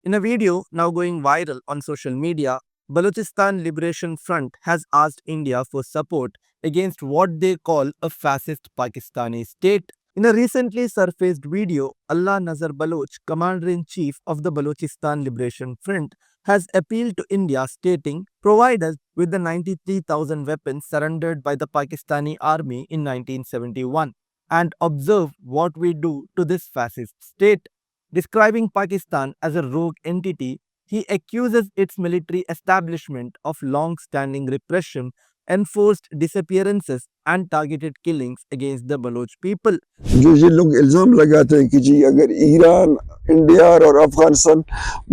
In a video now going viral on social media, Balochistan Liberation Front has asked India for support against what they call a fascist Pakistani state. In a recently surfaced video, Allah Nazar Baloch, Commander-in-Chief of the Balochistan Liberation Front, has appealed to India stating, "Provide us with the 93,000 weapons surrendered by the Pakistani army in 1971 and observe what we do to this fascist state." Describing Pakistan as a rogue entity, he accuses its military establishment of long-standing repression, enforced disappearances, and targeted killings against the Baloch people. जो ये लोग इल्ज़ाम लगाते हैं कि जी अगर Iran, India और अफ़गानिस्तान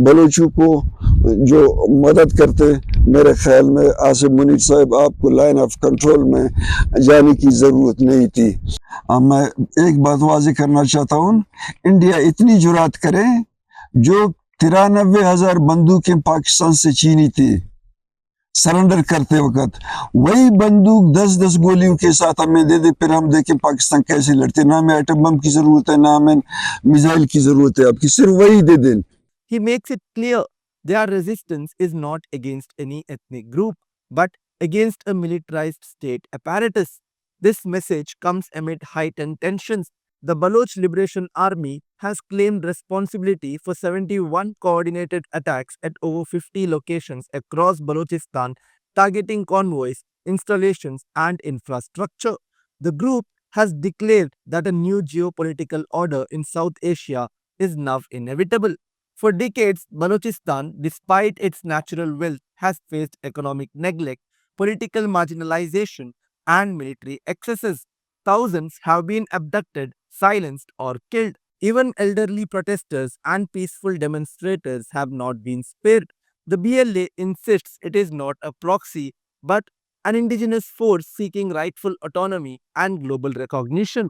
बलूचों को जो मदद करते, मेरे ख्याल में आसिफ मुनीर साहब आपको लाइन ऑफ कंट्रोल में जाने की ज़रूरत नहीं थी। मैं एक बात वाज़ेह करना चाहता हूँ, इंडिया इतनी जुरात करे जो 93,000 बंदूकें पाकिस्तान से छीनी थी सरेंडर करते वक्त, वही बंदूक 10-10 गोलियों के साथ हमें दे दे, फिर हम देखें पाकिस्तान कैसे लड़ते। ना हमें एटम बम की जरूरत है, ना हमें मिसाइल की जरूरत है, आपकी सिर्फ वही दे दें। He makes it clear their resistance is not against any ethnic group, but against a militarized state apparatus. This message comes amid heightened tensions. The Baloch Liberation Army has claimed responsibility for 71 coordinated attacks at over 50 locations across Balochistan, targeting convoys, installations, and infrastructure. The group has declared that a new geopolitical order in South Asia is now inevitable. For decades, Balochistan, despite its natural wealth, has faced economic neglect, political marginalization, and military excesses. Thousands have been abducted, silenced, or killed. Even elderly protesters and peaceful demonstrators have not been spared. The BLA insists it is not a proxy, but an indigenous force seeking rightful autonomy and global recognition.